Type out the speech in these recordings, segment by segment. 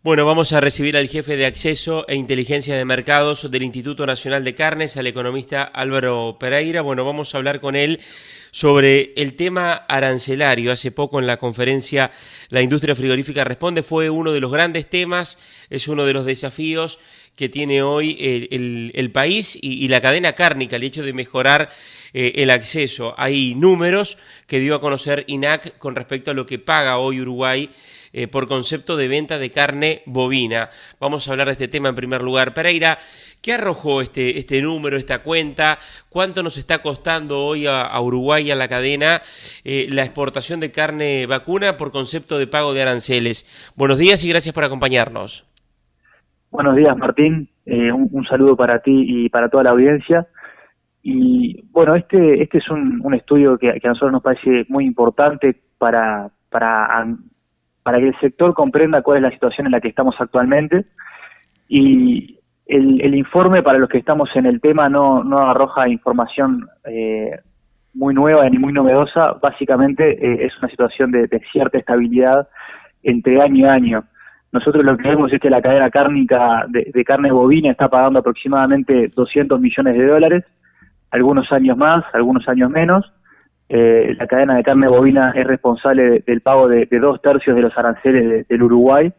Bueno, vamos a recibir al jefe de Acceso e Inteligencia de Mercados del Instituto Nacional de Carnes, al economista Álvaro Pereira. Bueno, vamos a hablar con él sobre el tema arancelario. Hace poco en la conferencia La Industria Frigorífica Responde fue uno de los grandes temas, es uno de los desafíos que tiene hoy el país y la cadena cárnica, el hecho de mejorar el acceso. Hay números que dio a conocer INAC con respecto a lo que paga hoy Uruguay por concepto de venta de carne bovina. Vamos a hablar de este tema en primer lugar. Pereira, ¿qué arrojó este número, esta cuenta? ¿Cuánto nos está costando hoy a Uruguay, a la cadena, la exportación de carne vacuna por concepto de pago de aranceles? Buenos días y gracias por acompañarnos. Buenos días, Martín. Un saludo para ti y para toda la audiencia. Y bueno, este es un estudio que a nosotros nos parece muy importante para que el sector comprenda cuál es la situación en la que estamos actualmente. Y el informe, para los que estamos en el tema, no arroja información muy nueva ni muy novedosa. Básicamente es una situación de cierta estabilidad entre año y año. Nosotros lo que vemos es que la cadena cárnica de carne bovina está pagando aproximadamente $200 millones, algunos años más, algunos años menos. La cadena de carne bovina es responsable del pago de 2/3 de los aranceles del Uruguay,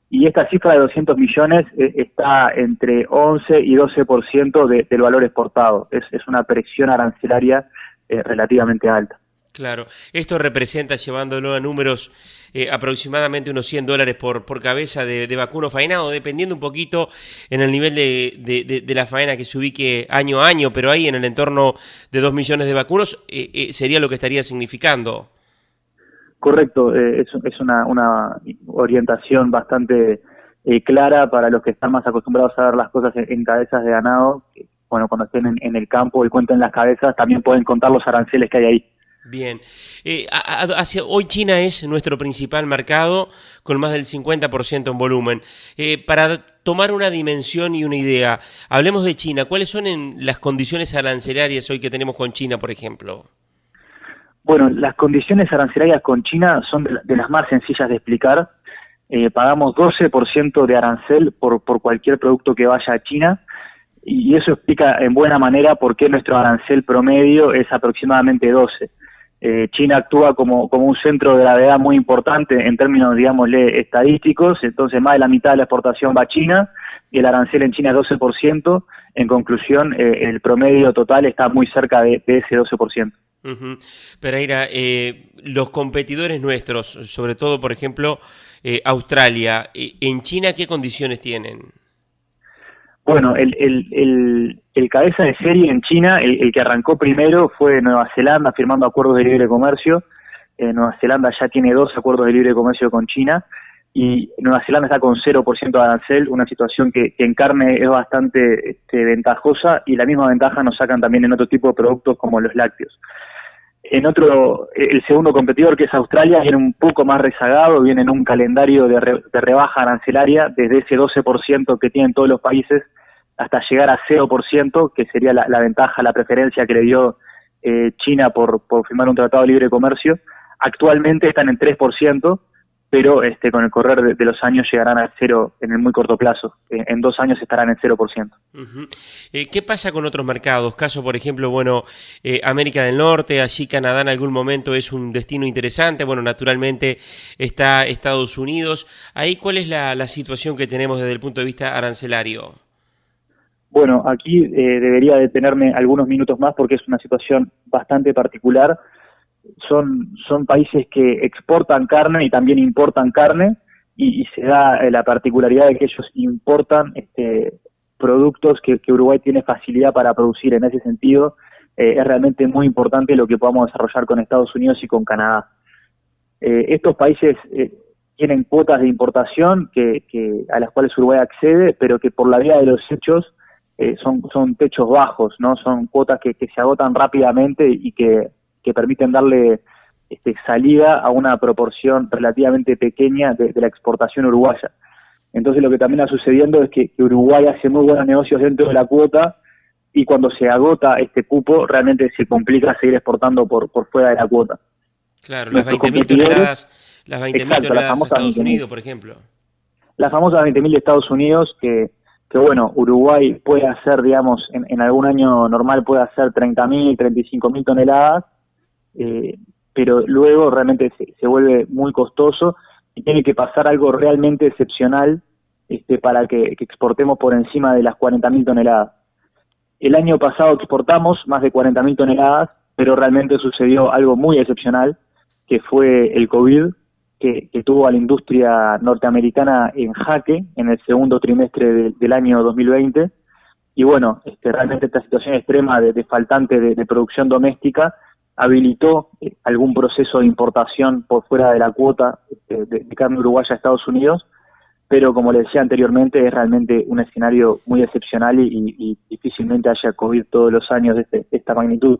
y esta cifra de 200 millones está entre 11 y 12% del valor exportado. Es una presión arancelaria relativamente alta. Claro, esto representa, llevándolo a números, aproximadamente unos $100 por cabeza de vacuno faenado, dependiendo un poquito en el nivel de la faena que se ubique año a año, pero ahí en el entorno de 2 millones de vacunos sería lo que estaría significando. Correcto, es una orientación bastante clara para los que están más acostumbrados a ver las cosas en cabezas de ganado. Bueno, cuando estén en el campo y cuenten las cabezas, también pueden contar los aranceles que hay ahí. Bien, hoy China es nuestro principal mercado con más del 50% en volumen. Para tomar una dimensión y una idea, hablemos de China. ¿Cuáles son las condiciones arancelarias hoy que tenemos con China, por ejemplo? Bueno, las condiciones arancelarias con China son de las más sencillas de explicar. Pagamos 12% de arancel por cualquier producto que vaya a China. Y eso explica en buena manera por qué nuestro arancel promedio es aproximadamente 12%. China actúa como un centro de gravedad muy importante en términos, digámosle, estadísticos. Entonces más de la mitad de la exportación va a China y el arancel en China es 12%. En conclusión, el promedio total está muy cerca de ese 12%. Pereira, los competidores nuestros, sobre todo, por ejemplo, Australia, ¿en China qué condiciones tienen? Bueno, el cabeza de serie en China, el que arrancó primero fue Nueva Zelanda, firmando acuerdos de libre comercio. Nueva Zelanda ya tiene 2 acuerdos de libre comercio con China, y Nueva Zelanda está con 0% de arancel, una situación que en carne es bastante ventajosa, y la misma ventaja nos sacan también en otro tipo de productos como los lácteos. El segundo competidor, que es Australia, viene un poco más rezagado, viene en un calendario de rebaja arancelaria desde ese 12% que tienen todos los países hasta llegar a 0%, que sería la ventaja, la preferencia que le dio China por firmar un tratado de libre comercio. Actualmente están en 3%, pero con el correr de los años llegarán a 0 en el muy corto plazo. En 2 años estarán en 0%. ¿Qué pasa con otros mercados? Caso, por ejemplo, América del Norte, allí Canadá en algún momento es un destino interesante. Bueno, naturalmente está Estados Unidos. Ahí, ¿cuál es la situación que tenemos desde el punto de vista arancelario? Bueno, aquí debería detenerme algunos minutos más porque es una situación bastante particular. Son países que exportan carne y también importan carne, y se da la particularidad de que ellos importan productos que Uruguay tiene facilidad para producir. En ese sentido, es realmente muy importante lo que podamos desarrollar con Estados Unidos y con Canadá. Estos países tienen cuotas de importación a las cuales Uruguay accede, pero que por la vía de los hechos son techos bajos, ¿no? Son cuotas que se agotan rápidamente y que permiten darle salida a una proporción relativamente pequeña de la exportación uruguaya. Entonces lo que también está sucediendo es que Uruguay hace muy buenos negocios dentro de la cuota, y cuando se agota este cupo realmente se complica seguir exportando por fuera de la cuota. Claro, las 20.000 toneladas a Estados Unidos, por ejemplo. las famosas 20.000 de Estados Unidos, que bueno, Uruguay puede hacer, digamos, en algún año normal puede hacer 30.000, 35.000 toneladas, pero luego realmente se vuelve muy costoso y tiene que pasar algo realmente excepcional para que exportemos por encima de las 40.000 toneladas. El año pasado exportamos más de 40.000 toneladas, pero realmente sucedió algo muy excepcional, que fue el COVID, que tuvo a la industria norteamericana en jaque en el segundo trimestre del año 2020. Y bueno, realmente esta situación extrema de faltante de producción doméstica habilitó algún proceso de importación por fuera de la cuota de carne uruguaya a Estados Unidos, pero como les decía anteriormente, es realmente un escenario muy excepcional y difícilmente haya COVID todos los años de esta magnitud.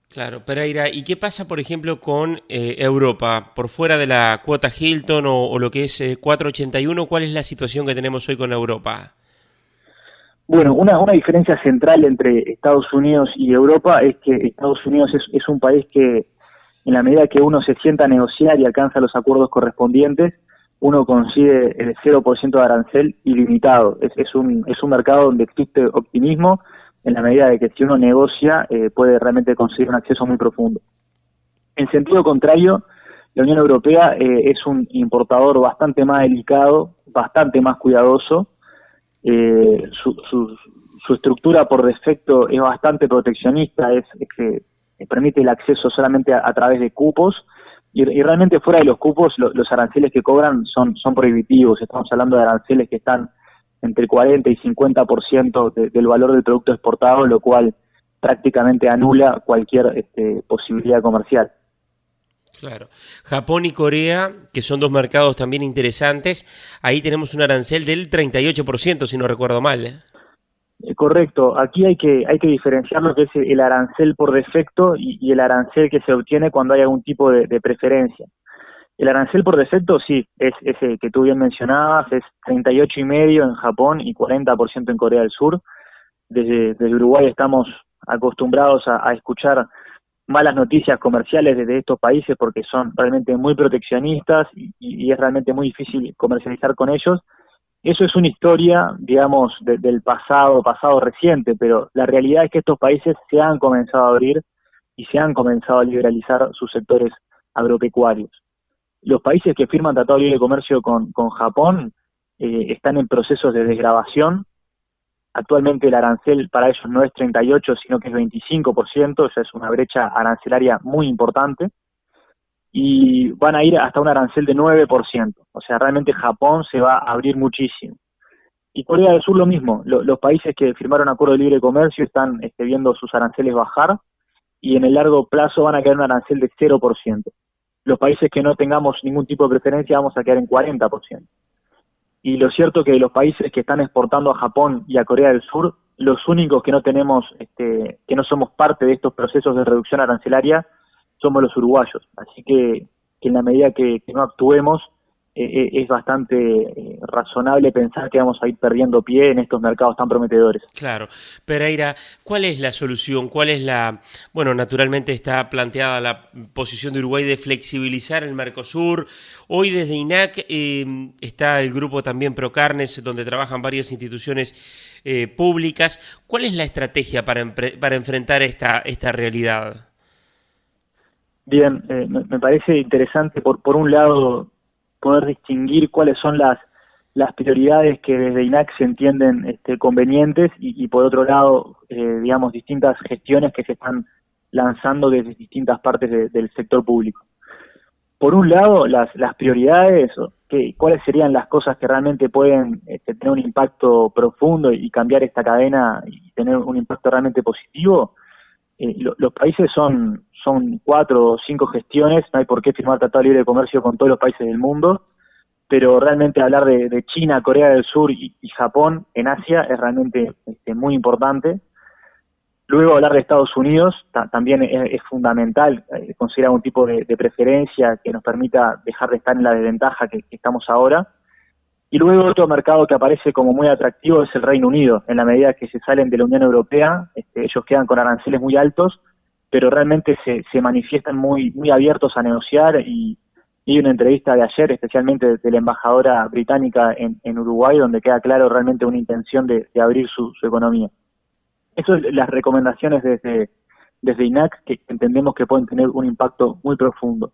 Claro, Pereira, ¿y qué pasa, por ejemplo, con Europa? Por fuera de la cuota Hilton o lo que es 481, ¿cuál es la situación que tenemos hoy con Europa? Bueno, una diferencia central entre Estados Unidos y Europa es que Estados Unidos es un país que, en la medida que uno se sienta a negociar y alcanza los acuerdos correspondientes, uno consigue el 0% de arancel ilimitado. Es un mercado donde existe optimismo, en la medida de que si uno negocia puede realmente conseguir un acceso muy profundo. En sentido contrario, la Unión Europea es un importador bastante más delicado, bastante más cuidadoso. Su estructura por defecto es bastante proteccionista, es que permite el acceso solamente a través de cupos, y realmente fuera de los cupos los aranceles que cobran son prohibitivos. Estamos hablando de aranceles que están entre 40 y 50% del valor del producto exportado, lo cual prácticamente anula cualquier posibilidad comercial. Claro. Japón y Corea, que son dos mercados también interesantes, ahí tenemos un arancel del 38%, si no recuerdo mal. Correcto. Aquí hay que diferenciar lo que es el arancel por defecto y el arancel que se obtiene cuando hay algún tipo de preferencia. El arancel por defecto, sí, es ese que tú bien mencionabas, es 38,5% en Japón y 40% en Corea del Sur. Desde Uruguay estamos acostumbrados a escuchar malas noticias comerciales desde estos países porque son realmente muy proteccionistas y es realmente muy difícil comercializar con ellos. Eso es una historia, digamos, del pasado reciente, pero la realidad es que estos países se han comenzado a abrir y se han comenzado a liberalizar sus sectores agropecuarios. Los países que firman Tratado de Libre Comercio con Japón están en procesos de desgravación. Actualmente el arancel para ellos no es 38, sino que es 25%, ya es una brecha arancelaria muy importante, y van a ir hasta un arancel de 9%, o sea, realmente Japón se va a abrir muchísimo. Y Corea del Sur lo mismo, los países que firmaron acuerdo de libre comercio están viendo sus aranceles bajar, y en el largo plazo van a quedar un arancel de 0%. Los países que no tengamos ningún tipo de preferencia vamos a quedar en 40%. Y lo cierto es que de los países que están exportando a Japón y a Corea del Sur, los únicos que no tenemos, que no somos parte de estos procesos de reducción arancelaria, somos los uruguayos. Así que en la medida que no actuemos, es bastante razonable pensar que vamos a ir perdiendo pie en estos mercados tan prometedores. Claro. Pereira, ¿cuál es la solución? ¿Cuál es bueno, naturalmente está planteada la posición de Uruguay de flexibilizar el Mercosur. Hoy desde INAC está el grupo también Procarnes, donde trabajan varias instituciones públicas. ¿Cuál es la estrategia para enfrentar esta realidad? Bien, me parece interesante por un lado poder distinguir cuáles son las prioridades que desde INAC se entienden convenientes y por otro lado, digamos, distintas gestiones que se están lanzando desde distintas partes del sector público. Por un lado, las prioridades, cuáles serían las cosas que realmente pueden tener un impacto profundo y cambiar esta cadena y tener un impacto realmente positivo. Los países son 4 o 5 gestiones, no hay por qué firmar tratado de libre comercio con todos los países del mundo, pero realmente hablar de China, Corea del Sur y Japón en Asia es realmente muy importante. Luego hablar de Estados Unidos también es fundamental, conseguir algún tipo de preferencia que nos permita dejar de estar en la desventaja que estamos ahora. Y luego otro mercado que aparece como muy atractivo es el Reino Unido. En la medida que se salen de la Unión Europea, ellos quedan con aranceles muy altos, pero realmente se manifiestan muy abiertos a negociar y y una entrevista de ayer, especialmente de la embajadora británica en Uruguay, donde queda claro realmente una intención de abrir su economía. Eso es las recomendaciones desde INAC, que entendemos que pueden tener un impacto muy profundo.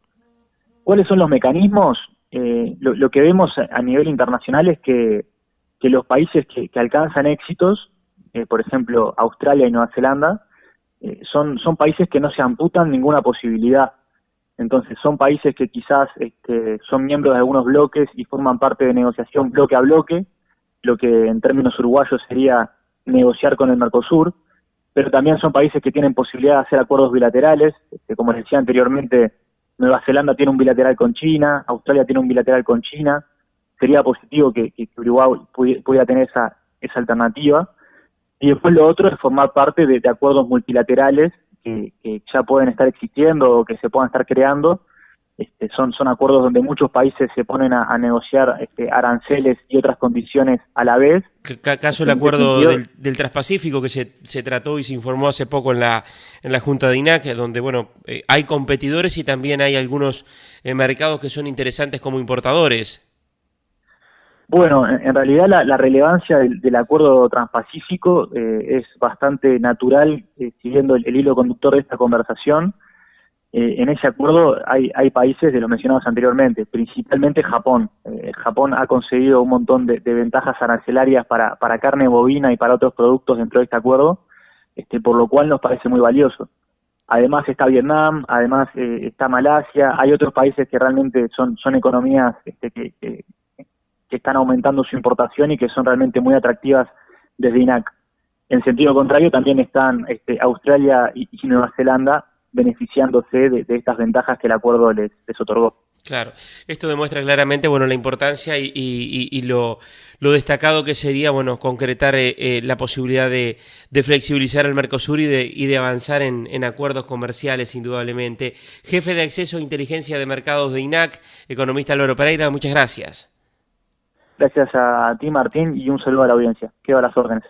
¿Cuáles son los mecanismos? Lo que vemos a nivel internacional es que los países que alcanzan éxitos, por ejemplo Australia y Nueva Zelanda, son países que no se amputan ninguna posibilidad. Entonces son países que quizás son miembros de algunos bloques y forman parte de negociación bloque a bloque, lo que en términos uruguayos sería negociar con el Mercosur, pero también son países que tienen posibilidad de hacer acuerdos bilaterales, como les decía anteriormente, Nueva Zelanda tiene un bilateral con China, Australia tiene un bilateral con China, sería positivo que Uruguay pudiera tener esa alternativa. Y después lo otro es formar parte de acuerdos multilaterales que ya pueden estar existiendo o que se puedan estar creando. Son acuerdos donde muchos países se ponen a negociar aranceles y otras condiciones a la vez. ¿Caso el acuerdo del Transpacífico que se trató y se informó hace poco en la Junta de INAC, donde bueno hay competidores y también hay algunos mercados que son interesantes como importadores? Bueno, en realidad la relevancia del acuerdo transpacífico es bastante natural, siguiendo el hilo conductor de esta conversación. En ese acuerdo hay países de los mencionados anteriormente, principalmente Japón. Japón ha conseguido un montón de ventajas arancelarias para carne bovina y para otros productos dentro de este acuerdo, por lo cual nos parece muy valioso. Además está Vietnam, además está Malasia, hay otros países que realmente son economías que están aumentando su importación y que son realmente muy atractivas desde INAC. En sentido contrario, también están Australia y Nueva Zelanda beneficiándose de estas ventajas que el acuerdo les otorgó. Claro, esto demuestra claramente bueno la importancia y lo destacado que sería bueno concretar la posibilidad de flexibilizar el Mercosur y de avanzar en acuerdos comerciales, indudablemente. Jefe de Acceso a Inteligencia de Mercados de INAC, economista Álvaro Pereira, muchas gracias. Gracias a ti, Martín, y un saludo a la audiencia. Quedo a las órdenes.